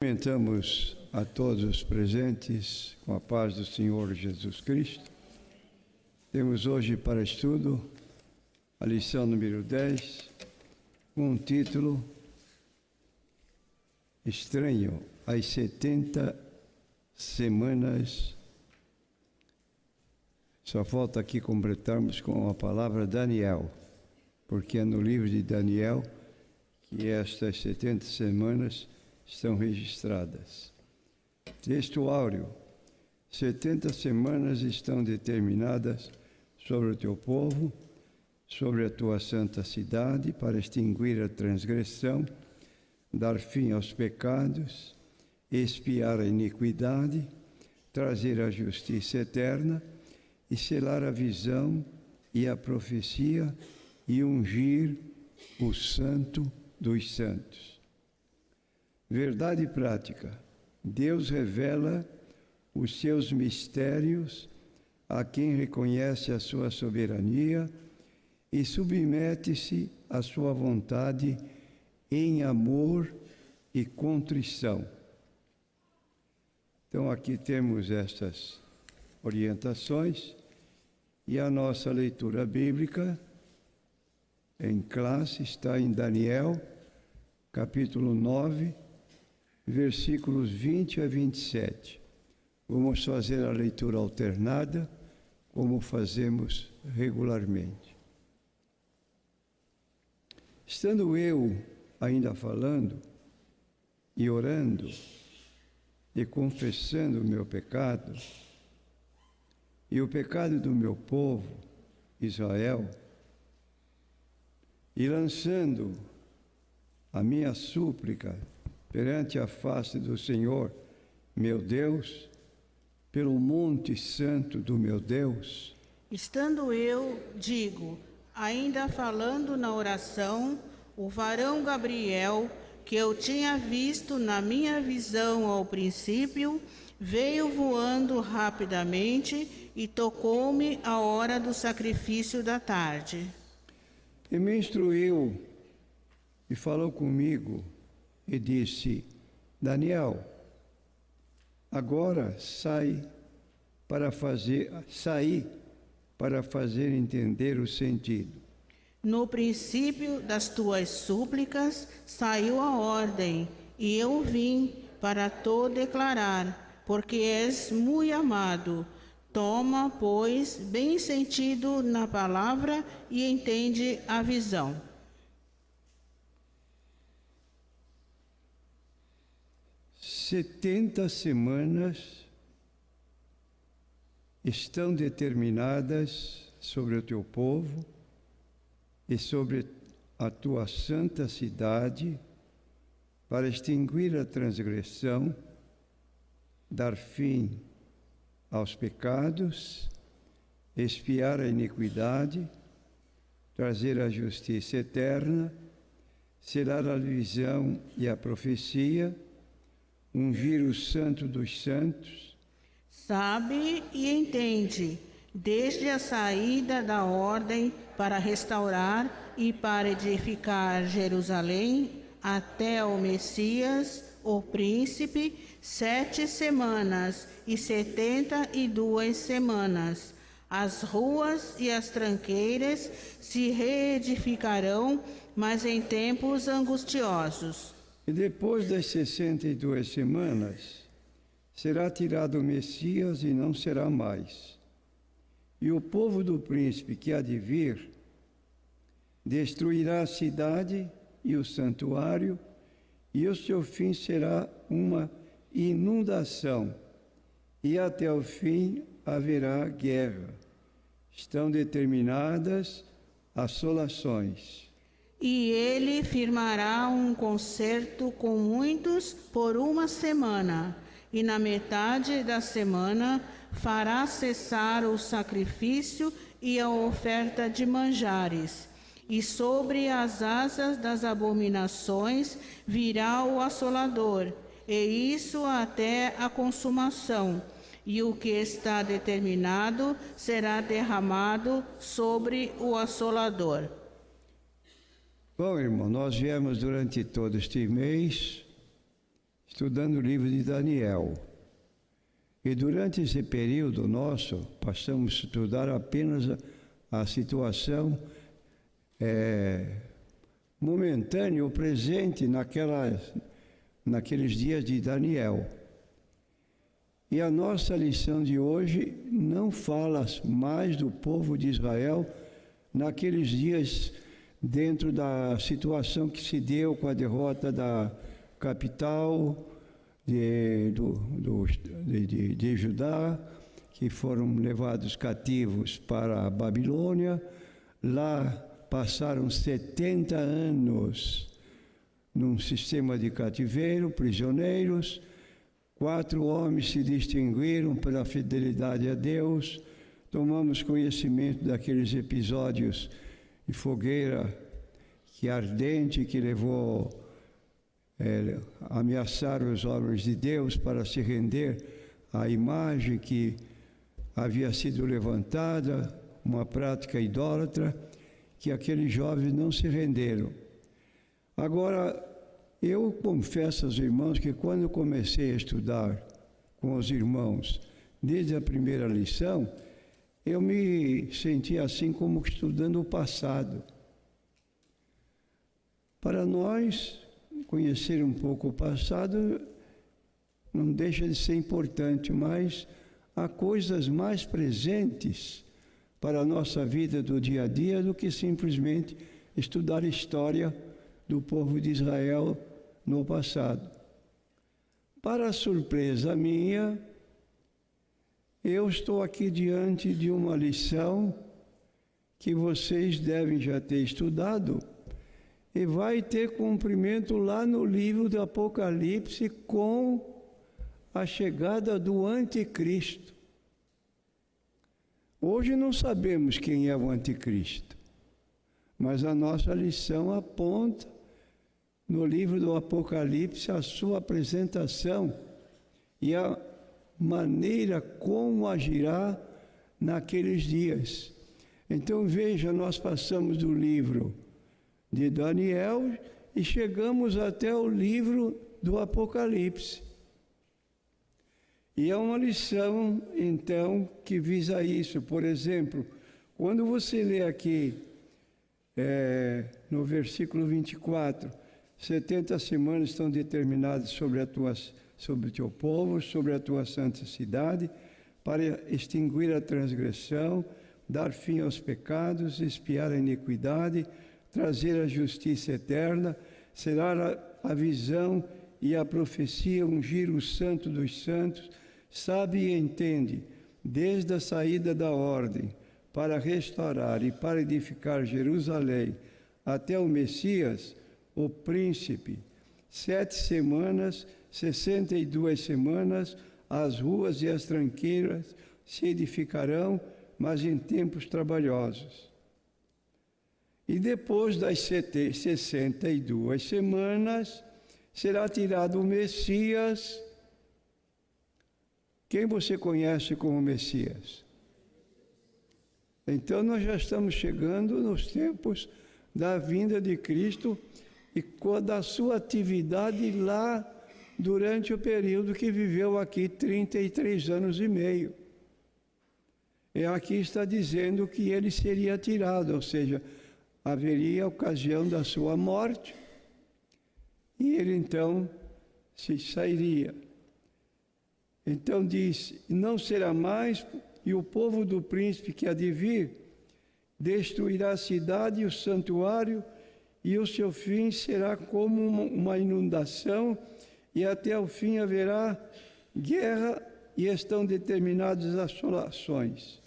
Cumprimentamos a todos os presentes com a paz do Senhor Jesus Cristo. Temos hoje para estudo a lição número 10, com o título Estranho, as 70 semanas. Só falta aqui completarmos com a palavra Daniel, porque é no livro de Daniel que estas 70 semanas estão registradas. Texto áureo: 70 semanas estão determinadas sobre o teu povo, sobre a tua santa cidade, para extinguir a transgressão, dar fim aos pecados, expiar a iniquidade, trazer a justiça eterna e selar a visão e a profecia e ungir o santo dos santos. Verdade prática: Deus revela os seus mistérios a quem reconhece a sua soberania e submete-se à sua vontade em amor e contrição. Então aqui temos estas orientações e a nossa leitura bíblica em classe está em Daniel, capítulo 9, versículos 20 a 27. Vamos fazer a leitura alternada, como fazemos regularmente. Estando eu ainda falando e orando e confessando o meu pecado e o pecado do meu povo, Israel, e lançando a minha súplica perante a face do Senhor, meu Deus, pelo monte santo do meu Deus. Estando eu, ainda falando na oração, o varão Gabriel, que eu tinha visto na minha visão ao princípio, veio voando rapidamente e tocou-me à hora do sacrifício da tarde. E me instruiu e falou comigo e disse: Daniel, agora saí para fazer entender o sentido. No princípio das tuas súplicas saiu a ordem, e eu vim para te declarar, porque és muito amado. Toma, pois, bem sentido na palavra e entende a visão. Setenta semanas estão determinadas sobre o teu povo e sobre a tua santa cidade para extinguir a transgressão, dar fim aos pecados, expiar a iniquidade, trazer a justiça eterna, selar a visão e a profecia, ungir o santo dos santos. Sabe e entende, desde a saída da ordem para restaurar e para edificar Jerusalém, até o Messias, o príncipe, 7 semanas e 72 semanas. As ruas e as tranqueiras se reedificarão, mas em tempos angustiosos. E depois das 62 semanas, será tirado o Messias e não será mais. E o povo do príncipe que há de vir destruirá a cidade e o santuário, e o seu fim será uma inundação, e até o fim haverá guerra. Estão determinadas assolações. E ele firmará um concerto com muitos por 1 semana, e na metade da semana fará cessar o sacrifício e a oferta de manjares. E sobre as asas das abominações virá o assolador, e isso até a consumação. E o que está determinado será derramado sobre o assolador. Bom, irmão, nós viemos durante todo este mês estudando o livro de Daniel. E durante esse período nosso, passamos a estudar apenas a situação momentânea, o presente naqueles dias de Daniel. E a nossa lição de hoje não fala mais do povo de Israel naqueles dias, dentro da situação que se deu com a derrota da capital de Judá, que foram levados cativos para a Babilônia. Lá passaram 70 anos num sistema de cativeiro, prisioneiros. 4 homens se distinguiram pela fidelidade a Deus. Tomamos conhecimento daqueles episódios de fogueira ardente que levou a ameaçar os homens de Deus para se render à imagem que havia sido levantada, uma prática idólatra, que aqueles jovens não se renderam. Agora, eu confesso aos irmãos que quando comecei a estudar com os irmãos, desde a primeira lição, eu me senti assim como estudando o passado. Para nós, conhecer um pouco o passado não deixa de ser importante, mas há coisas mais presentes para a nossa vida do dia a dia do que simplesmente estudar a história do povo de Israel no passado. Para a surpresa minha, eu estou aqui diante de uma lição que vocês devem já ter estudado e vai ter cumprimento lá no livro do Apocalipse com a chegada do Anticristo. Hoje não sabemos quem é o Anticristo, mas a nossa lição aponta no livro do Apocalipse a sua apresentação e a maneira como agirá naqueles dias. Então veja, nós passamos do livro de Daniel e chegamos até o livro do Apocalipse. E é uma lição, então, que visa isso. Por exemplo, quando você lê aqui no versículo 24, 70 semanas estão determinadas sobre o teu povo, sobre a tua santa cidade, para extinguir a transgressão, dar fim aos pecados, expiar a iniquidade, trazer a justiça eterna, será a visão e a profecia, ungir o santo dos santos, sabe e entende, desde a saída da ordem, para restaurar e para edificar Jerusalém, até o Messias, o príncipe. 7 semanas, 62 semanas, as ruas e as tranqueiras se edificarão, mas em tempos trabalhosos. E depois das 62 semanas, será tirado o Messias. Quem você conhece como Messias? Então nós já estamos chegando nos tempos da vinda de Cristo e da sua atividade lá durante o período que viveu aqui 33 anos e meio. E aqui está dizendo que ele seria tirado, ou seja, haveria a ocasião da sua morte e ele então se sairia. Então diz, não será mais, e o povo do príncipe que há de vir destruirá a cidade e o santuário, e o seu fim será como uma inundação, e até o fim haverá guerra, e estão determinadas assolações.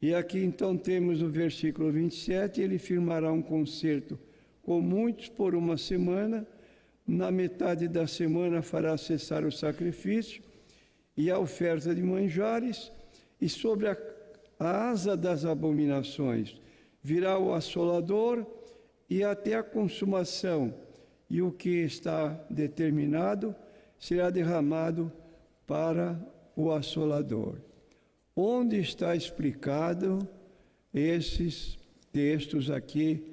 E aqui então temos o versículo 27, ele firmará um concerto com muitos por uma semana, na metade da semana fará cessar o sacrifício e a oferta de manjares, e sobre a asa das abominações virá o assolador, e até a consumação, e o que está determinado será derramado para o assolador. Onde está explicado esses textos aqui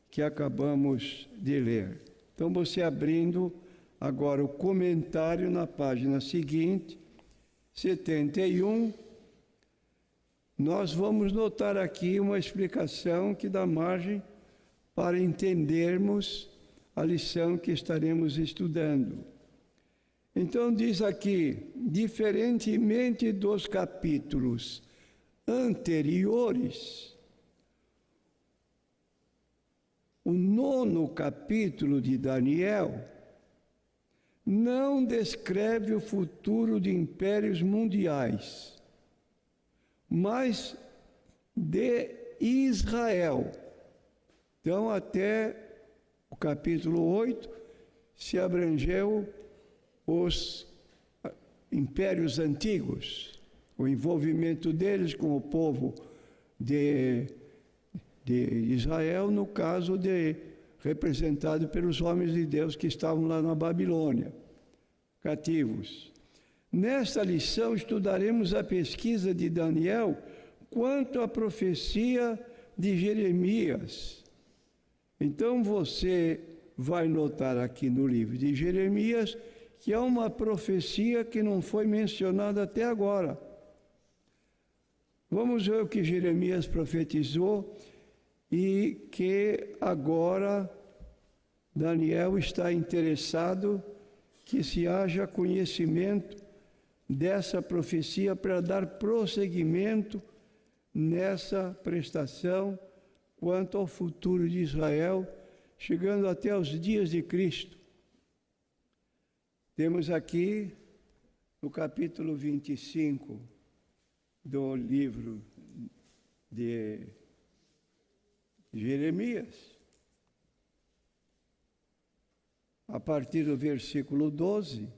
que acabamos de ler? Então, você abrindo Agora, o comentário na página seguinte, 71, nós vamos notar aqui uma explicação que dá margem para entendermos a lição que estaremos estudando. Então diz aqui, diferentemente dos capítulos anteriores, o 9º capítulo de Daniel não descreve o futuro de impérios mundiais, mas de Israel. Então, até o capítulo 8, se abrangeu os impérios antigos, o envolvimento deles com o povo de Israel, no caso representado pelos homens de Deus que estavam lá na Babilônia, cativos. Nesta lição estudaremos a pesquisa de Daniel quanto à profecia de Jeremias. Então você vai notar aqui no livro de Jeremias que há uma profecia que não foi mencionada até agora. Vamos ver o que Jeremias profetizou e que agora Daniel está interessado que se haja conhecimento dessa profecia para dar prosseguimento nessa prestação quanto ao futuro de Israel, chegando até os dias de Cristo. Temos aqui no capítulo 25 do livro de Jeremias, a partir do versículo 12,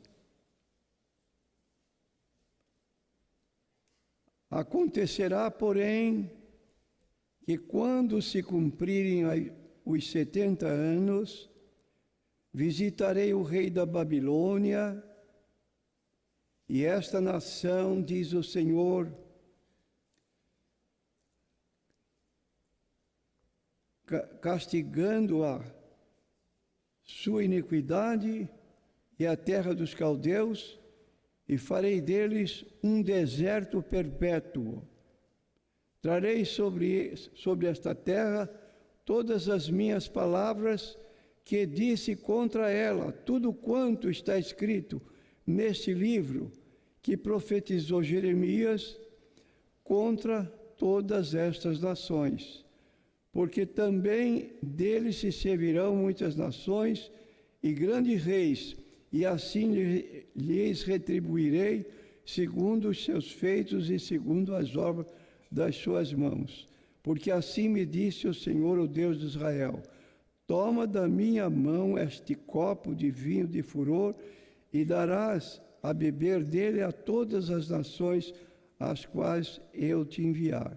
acontecerá, porém, que quando se cumprirem os 70 anos, visitarei o rei da Babilônia, e esta nação, diz o Senhor, castigando a sua iniquidade e a terra dos caldeus, e farei deles um deserto perpétuo. Trarei sobre esta terra todas as minhas palavras que disse contra ela, tudo quanto está escrito neste livro que profetizou Jeremias contra todas estas nações. Porque também dele se servirão muitas nações e grandes reis, e assim lhes retribuirei segundo os seus feitos e segundo as obras das suas mãos. Porque assim me disse o Senhor, o Deus de Israel: toma da minha mão este copo de vinho de furor e darás a beber dele a todas as nações às quais eu te enviar.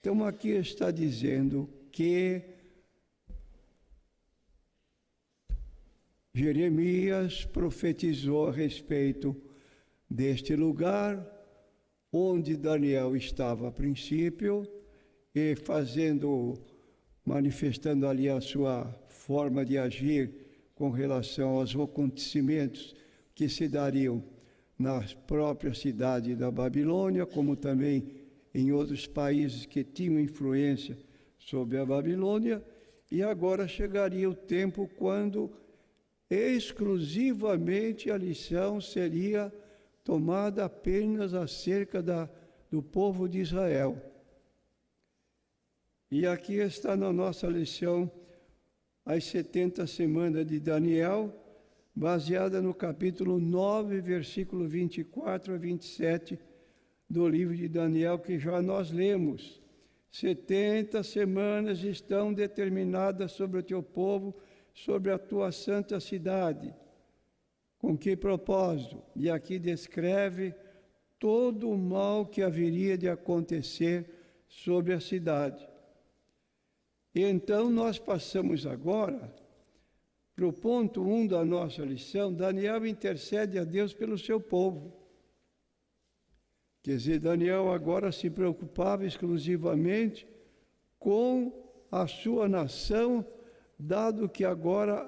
Então aqui está dizendo que Jeremias profetizou a respeito deste lugar onde Daniel estava a princípio e manifestando ali a sua forma de agir com relação aos acontecimentos que se dariam na própria cidade da Babilônia, como também em outros países que tinham influência sobre a Babilônia, e agora chegaria o tempo quando exclusivamente a lição seria tomada apenas acerca do povo de Israel. E aqui está na nossa lição as 70 semanas de Daniel, baseada no capítulo 9, versículo 24 a 27 do livro de Daniel, que já nós lemos. 70 semanas estão determinadas sobre o teu povo, sobre a tua santa cidade. Com que propósito? E aqui descreve todo o mal que haveria de acontecer sobre a cidade. E então nós passamos agora para o ponto 1 da nossa lição. Daniel intercede a Deus pelo seu povo. Quer dizer, Daniel agora se preocupava exclusivamente com a sua nação, dado que agora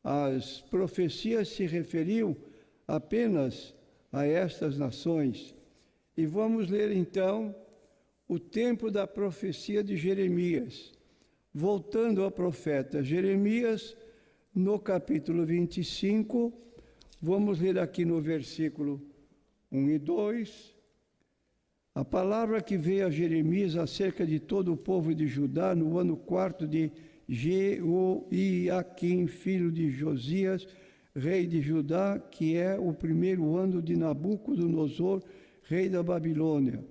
as profecias se referiam apenas a estas nações. E vamos ler então o tempo da profecia de Jeremias. Voltando ao profeta Jeremias, no capítulo 25, vamos ler aqui no versículo 1 e 2. A palavra que veio a Jeremias acerca de todo o povo de Judá no ano 4 de Jeoiaquim, filho de Josias, rei de Judá, que é o primeiro ano de Nabucodonosor, rei da Babilônia,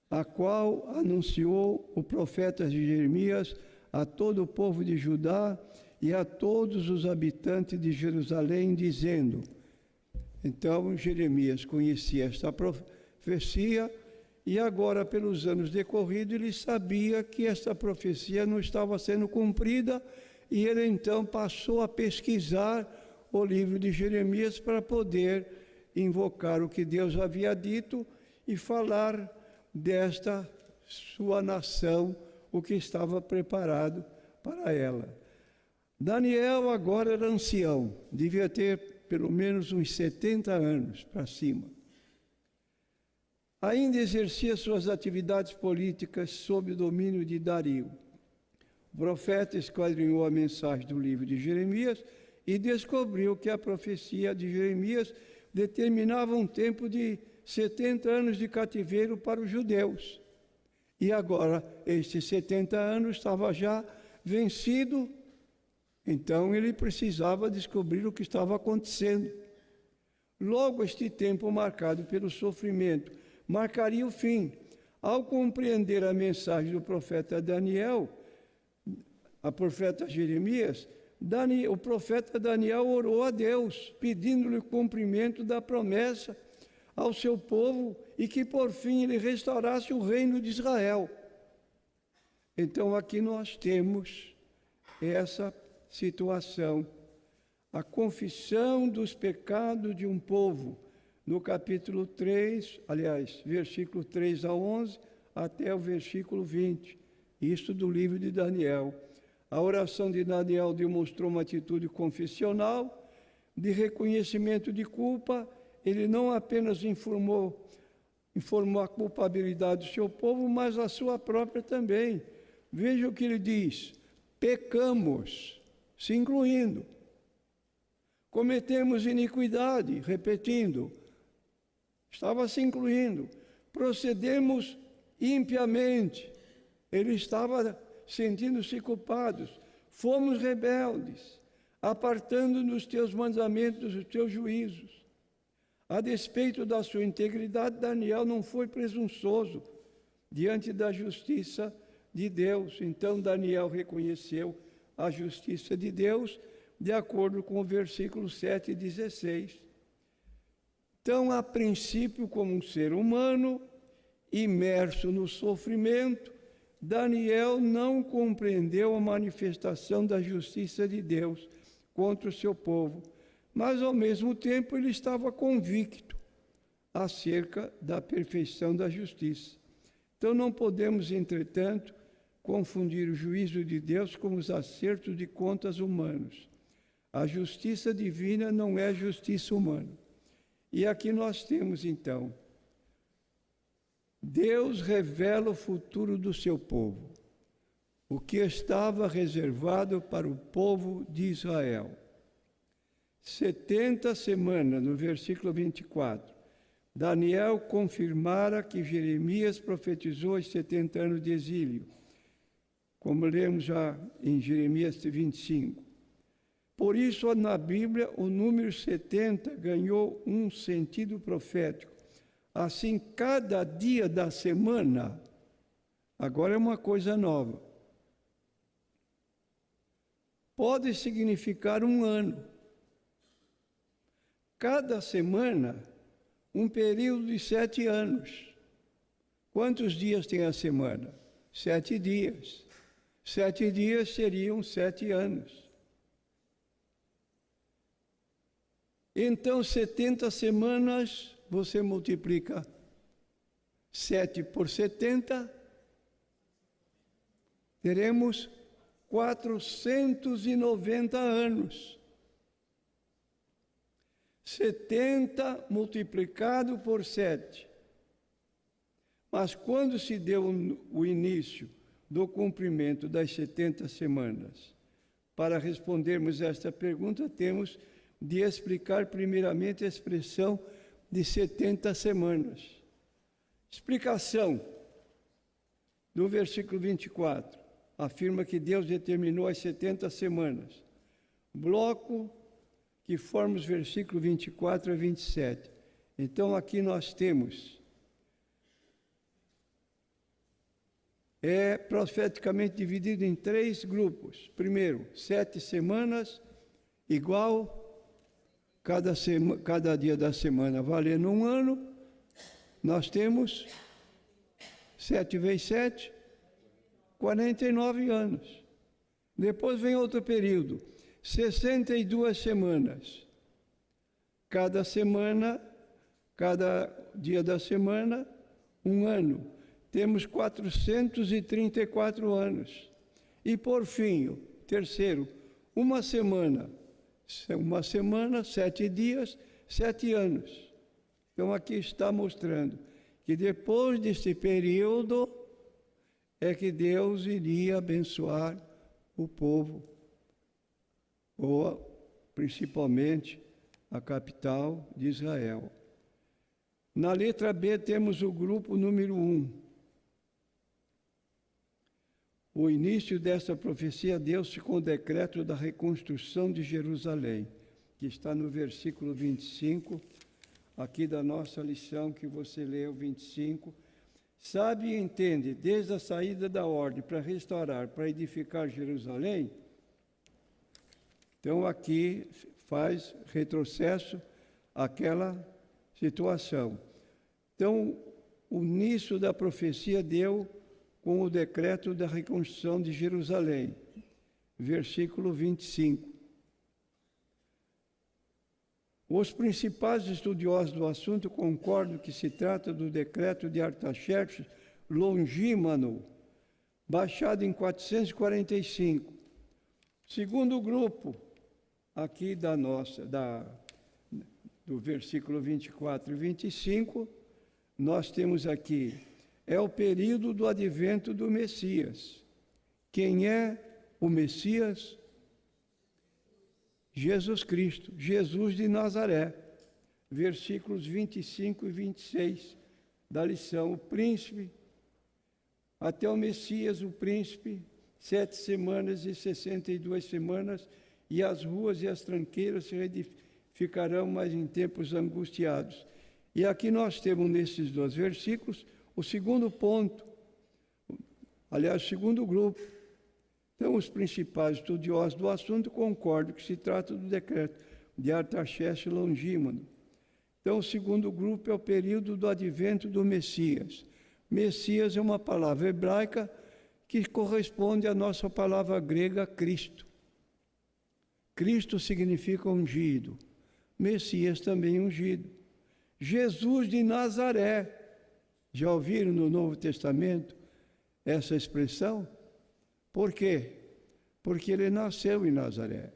a qual anunciou o profeta Jeremias a todo o povo de Judá e a todos os habitantes de Jerusalém, dizendo... Então, Jeremias conhecia esta profecia e agora, pelos anos decorridos, ele sabia que esta profecia não estava sendo cumprida e ele então passou a pesquisar o livro de Jeremias para poder invocar o que Deus havia dito e falar desta sua nação, o que estava preparado para ela. Daniel agora era ancião, devia ter pelo menos uns 70 anos para cima. Ainda exercia suas atividades políticas sob o domínio de Dario. O profeta esquadrinhou a mensagem do livro de Jeremias e descobriu que a profecia de Jeremias determinava um tempo de 70 anos de cativeiro para os judeus. E agora, estes 70 anos estava já vencido, então ele precisava descobrir o que estava acontecendo. Logo, este tempo marcado pelo sofrimento marcaria o fim. Ao compreender a mensagem do profeta Daniel, a profeta Jeremias, o profeta Daniel orou a Deus, pedindo-lhe o cumprimento da promessa ao seu povo e que, por fim, ele restaurasse o reino de Israel. Então, aqui nós temos essa situação, a confissão dos pecados de um povo, no capítulo 3, aliás, versículo 3 a 11, até o versículo 20, isto do livro de Daniel. A oração de Daniel demonstrou uma atitude confessional, de reconhecimento de culpa. Ele não apenas informou a culpabilidade do seu povo, mas a sua própria também. Veja o que ele diz: pecamos, se incluindo, cometemos iniquidade, repetindo, estava se incluindo, procedemos impiamente, ele estava sentindo-se culpados, fomos rebeldes, apartando-nos dos teus mandamentos, dos teus juízos. A despeito da sua integridade, Daniel não foi presunçoso diante da justiça de Deus. Então Daniel reconheceu a justiça de Deus, de acordo com o versículo 7 e 16. Então, a princípio, como um ser humano, imerso no sofrimento, Daniel não compreendeu a manifestação da justiça de Deus contra o seu povo, mas, ao mesmo tempo, ele estava convicto acerca da perfeição da justiça. Então, não podemos, entretanto, confundir o juízo de Deus com os acertos de contas humanos. A justiça divina não é justiça humana. E aqui nós temos, então, Deus revela o futuro do seu povo, o que estava reservado para o povo de Israel. 70 semanas, no versículo 24, Daniel confirmara que Jeremias profetizou os 70 anos de exílio, como lemos já em Jeremias 25. Por isso, na Bíblia, o número 70 ganhou um sentido profético. Assim, cada dia da semana, agora é uma coisa nova, pode significar um ano. Cada semana, um período de 7 anos. Quantos dias tem a semana? 7 dias. 7 dias seriam 7 anos. Então, 70 semanas, você multiplica 7 por 70, teremos 490 anos. 70 multiplicado por 7. Mas quando se deu o início do cumprimento das 70 semanas? Para respondermos esta pergunta, temos de explicar primeiramente a expressão de 70 semanas. Explicação do versículo 24. Afirma que Deus determinou as 70 semanas. Bloco que forma os versículos 24 a 27. Então, aqui nós temos profeticamente dividido em 3 grupos. Primeiro, 7 semanas, igual cada dia da semana valendo um ano. Nós temos 7 vezes 7, 49 anos. Depois vem outro período, 62 semanas. Cada semana, cada dia da semana, um ano. Temos 434 anos. E por fim, terceiro, uma semana, 7 dias, 7 anos. Então aqui está mostrando que depois desse período é que Deus iria abençoar o povo, ou principalmente a capital de Israel. Na letra B temos o grupo número 1. O início dessa profecia deu-se com o decreto da reconstrução de Jerusalém, que está no versículo 25, aqui da nossa lição que você leu, 25. Sabe e entende, desde a saída da ordem para restaurar, para edificar Jerusalém. Então aqui faz retrocesso àquela situação. Então, o início da profecia deu com o decreto da reconstrução de Jerusalém, versículo 25. Os principais estudiosos do assunto concordam que se trata do decreto de Artaxerxes Longímano, baixado em 445. Segundo grupo, aqui do versículo 24 e 25, nós temos aqui, é o período do advento do Messias. Quem é o Messias? Jesus Cristo, Jesus de Nazaré. Versículos 25 e 26 da lição. O príncipe, até o Messias, o príncipe, 7 semanas e 62 semanas, e as ruas e as tranqueiras se edificarão, mas em tempos angustiados. E aqui nós temos, nesses 2 versículos, o segundo ponto, aliás, o segundo grupo. Então, os principais estudiosos do assunto concordam que se trata do decreto de Artaxerxes Longímano. Então, o segundo grupo é o período do advento do Messias. Messias é uma palavra hebraica que corresponde à nossa palavra grega Cristo. Cristo significa ungido. Messias também ungido. Jesus de Nazaré. Já ouviram no Novo Testamento essa expressão? Por quê? Porque ele nasceu em Nazaré.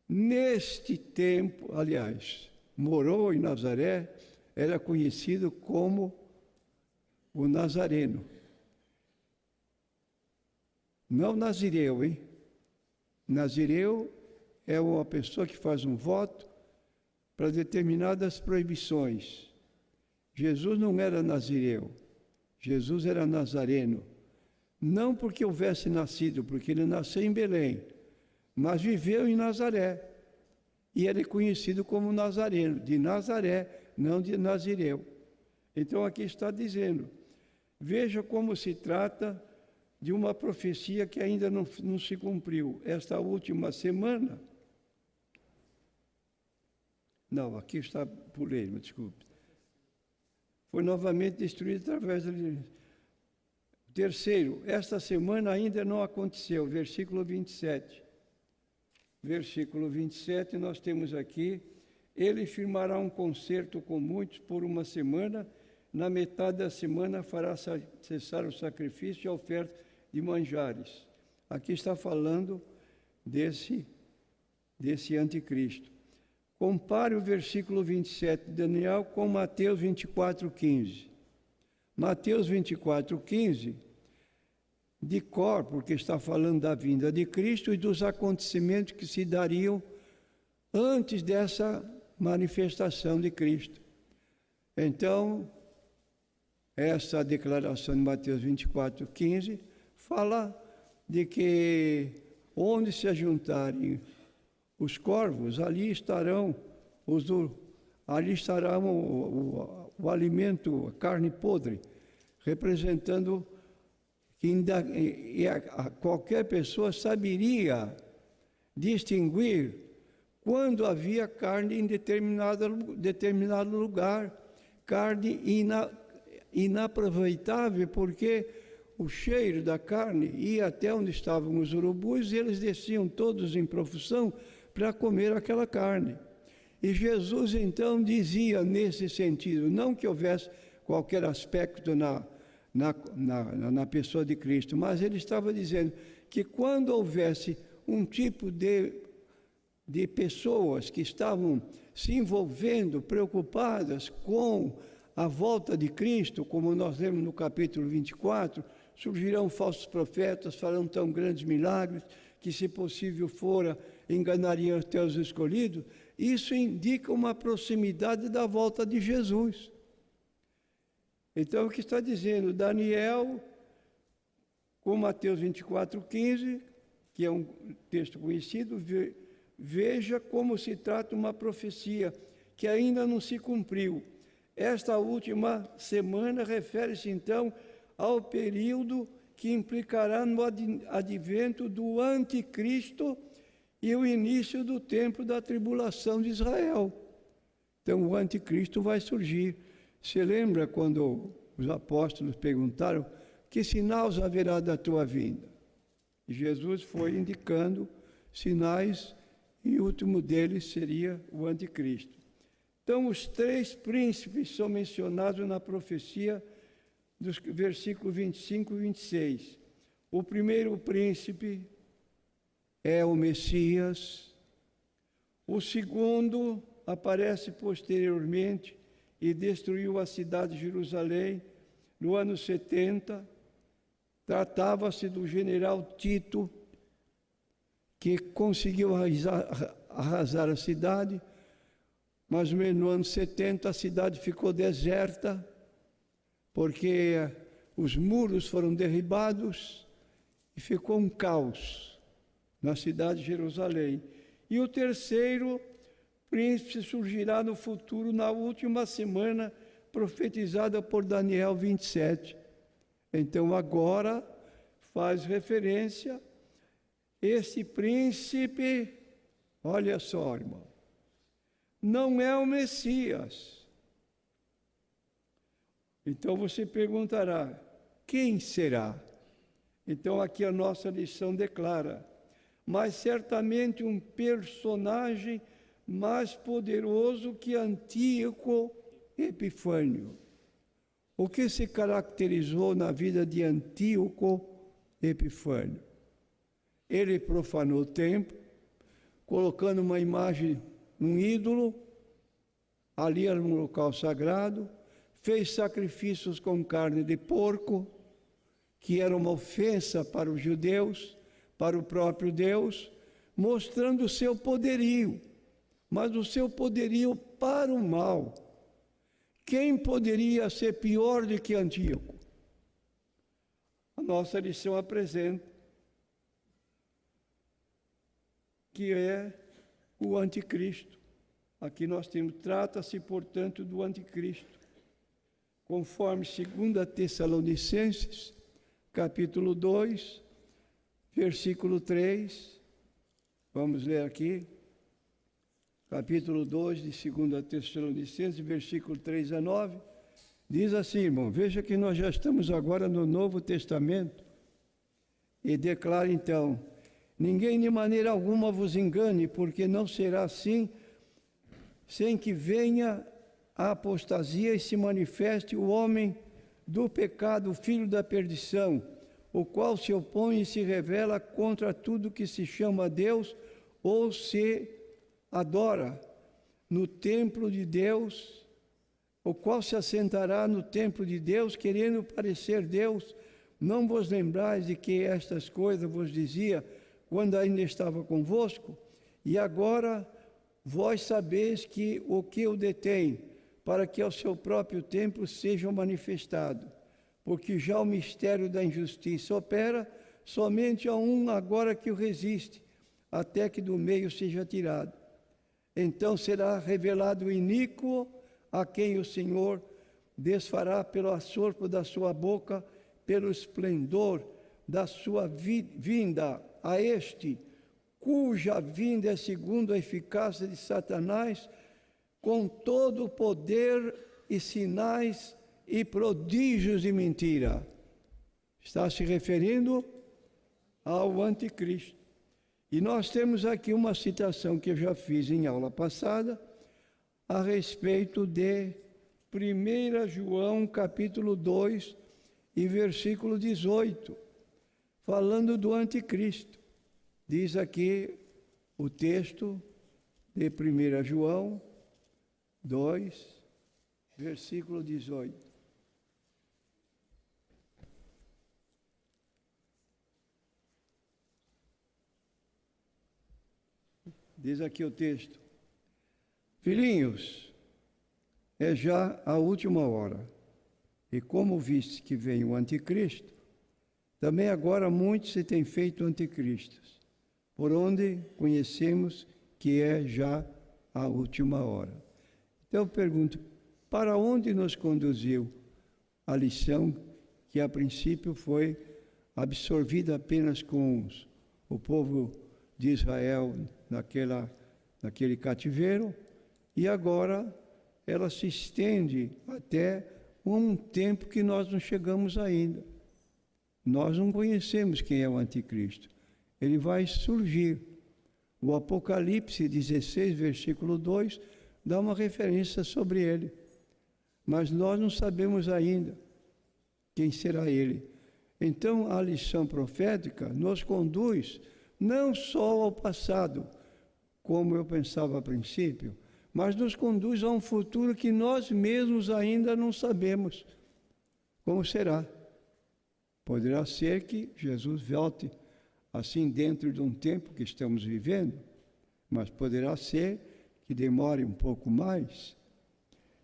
Neste tempo, aliás, morou em Nazaré, era conhecido como o Nazareno. Não Nazireu, hein? Nazireu é uma pessoa que faz um voto para determinadas proibições. Jesus não era nazireu, Jesus era nazareno. Não porque houvesse nascido, porque ele nasceu em Belém, mas viveu em Nazaré. E ele é conhecido como Nazareno, de Nazaré, não de Nazireu. Então aqui está dizendo, veja como se trata de uma profecia que ainda não se cumpriu. Esta última semana, não, aqui está, pulei, me desculpe. Foi novamente destruído através da... Terceiro, esta semana ainda não aconteceu, versículo 27. Versículo 27, nós temos aqui, ele firmará um concerto com muitos por uma semana, na metade da semana fará cessar o sacrifício e a oferta de manjares. Aqui está falando desse anticristo. Compare o versículo 27 de Daniel com Mateus 24:15. Mateus 24:15, de cor, porque está falando da vinda de Cristo e dos acontecimentos que se dariam antes dessa manifestação de Cristo. Então, essa declaração de Mateus 24:15 fala de que onde se ajuntarem os corvos, ali estarão o alimento, a carne podre, representando que qualquer pessoa saberia distinguir quando havia carne em determinado lugar, carne inaproveitável, porque o cheiro da carne ia até onde estavam os urubus e eles desciam todos em profusão para comer aquela carne. E Jesus então dizia nesse sentido, não que houvesse qualquer aspecto na pessoa de Cristo, mas ele estava dizendo que quando houvesse um tipo de pessoas que estavam se envolvendo, preocupadas com a volta de Cristo, como nós lemos no capítulo 24, surgirão falsos profetas, farão tão grandes milagres, que se possível fora, enganariam até os escolhidos. Isso indica uma proximidade da volta de Jesus. Então, o que está dizendo Daniel, com Mateus 24:15, que é um texto conhecido, veja como se trata uma profecia que ainda não se cumpriu. Esta última semana refere-se, então, ao período que implicará no advento do anticristo e o início do tempo da tribulação de Israel. Então, o anticristo vai surgir. Você lembra quando os apóstolos perguntaram: que sinais haverá da tua vinda? E Jesus foi indicando sinais, e o último deles seria o anticristo. Então, os 3 príncipes são mencionados na profecia dos versículos 25 e 26. O primeiro príncipe é o Messias. O segundo aparece posteriormente e destruiu a cidade de Jerusalém no ano 70. Tratava-se do general Tito, que conseguiu arrasar a cidade, mas no ano 70 a cidade ficou deserta, porque os muros foram derribados e ficou um caos na cidade de Jerusalém. E o terceiro príncipe surgirá no futuro, na última semana profetizada por Daniel 27. Então agora faz referência, esse príncipe, olha só, irmão, não é o Messias. Então você perguntará, quem será? Então aqui a nossa lição declara, mas certamente um personagem mais poderoso que Antíoco Epifânio. O que se caracterizou na vida de Antíoco Epifânio? Ele profanou o templo, colocando uma imagem, um ídolo, ali era um local sagrado, fez sacrifícios com carne de porco, que era uma ofensa para os judeus, para o próprio Deus, mostrando o seu poderio, mas o seu poderio para o mal. Quem poderia ser pior do que Antíoco? A nossa lição apresenta que é o anticristo. Aqui nós temos, trata-se, portanto, do anticristo. Conforme 2 Tessalonicenses, capítulo 2, versículo 3. Vamos ler aqui. Capítulo 2 de 2 Tessalonicenses, versículo 3 a 9. Diz assim, irmão, veja que nós já estamos agora no Novo Testamento. E declara então, ninguém de maneira alguma vos engane, porque não será assim, sem que venha a apostasia e se manifeste o homem do pecado, o filho da perdição, o qual se opõe e se revela contra tudo que se chama Deus ou se adora, no templo de Deus, o qual se assentará no templo de Deus, querendo parecer Deus. Não vos lembrais de que estas coisas vos dizia quando ainda estava convosco? E agora vós sabeis que o que o detém, para que ao seu próprio tempo seja manifestado. Porque já o mistério da injustiça opera, somente há um agora que o resiste, até que do meio seja tirado. Então será revelado o iníquo, a quem o Senhor desfará pelo assopro da sua boca, pelo esplendor da sua vinda, a este, cuja vinda é segundo a eficácia de Satanás, com todo o poder e sinais e prodígios de mentira. Está se referindo ao anticristo. E nós temos aqui uma citação que eu já fiz em aula passada, a respeito de 1 João capítulo 2 e versículo 18, falando do anticristo. Diz aqui o texto de 1 João 2, versículo 18. Diz aqui o texto: filhinhos, é já a última hora, e como viste que vem o anticristo, também agora muitos se têm feito anticristos, por onde conhecemos que é já a última hora. Então eu pergunto, para onde nos conduziu a lição que a princípio foi absorvida apenas com o povo de Israel naquele cativeiro, e agora ela se estende até um tempo que nós não chegamos ainda. Nós não conhecemos quem é o anticristo. Ele vai surgir. O Apocalipse 16, versículo 2, dá uma referência sobre ele. Mas nós não sabemos ainda quem será ele. Então, a lição profética nos conduz não só ao passado, como eu pensava a princípio, mas nos conduz a um futuro que nós mesmos ainda não sabemos como será. Poderá ser que Jesus volte assim dentro de um tempo que estamos vivendo, mas poderá ser que demore um pouco mais.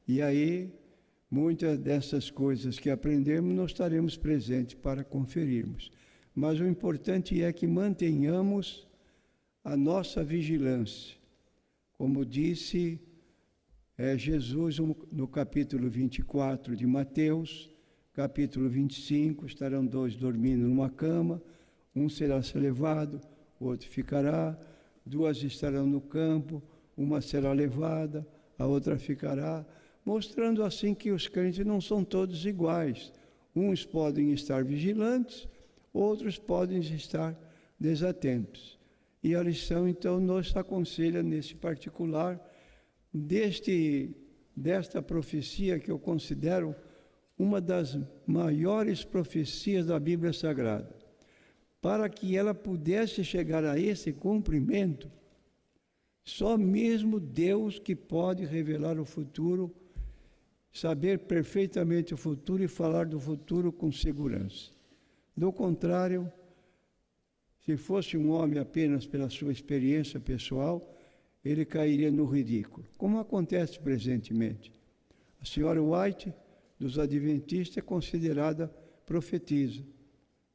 E aí, muitas dessas coisas que aprendemos, nós estaremos presentes para conferirmos. Mas o importante é que mantenhamos a nossa vigilância. Como disse Jesus no capítulo 24 de Mateus, capítulo 25, estarão dois dormindo numa cama, um será levado, o outro ficará, duas estarão no campo, uma será levada, a outra ficará, mostrando assim que os crentes não são todos iguais. Uns podem estar vigilantes, outros podem estar desatentos. E a lição, então, nos aconselha nesse particular desta profecia que eu considero uma das maiores profecias da Bíblia Sagrada. Para que ela pudesse chegar a esse cumprimento, só mesmo Deus que pode revelar o futuro, saber perfeitamente o futuro e falar do futuro com segurança. Do contrário, se fosse um homem apenas pela sua experiência pessoal, ele cairia no ridículo, como acontece presentemente. A senhora White, dos Adventistas, é considerada profetisa.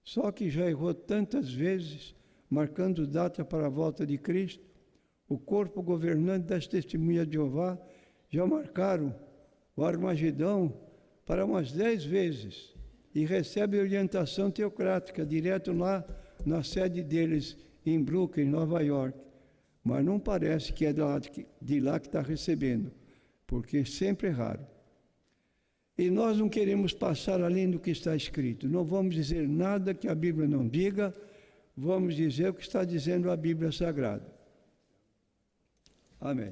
Só que já errou tantas vezes, marcando data para a volta de Cristo. O corpo governante das Testemunhas de Jeová já marcaram o Armagedão para umas 10 vezes e recebe orientação teocrática direto lá na sede deles em Brooklyn, Nova York. Mas não parece que é de lá que está recebendo, porque sempre erraram. E nós não queremos passar além do que está escrito. Não vamos dizer nada que a Bíblia não diga, vamos dizer o que está dizendo a Bíblia Sagrada. Amém.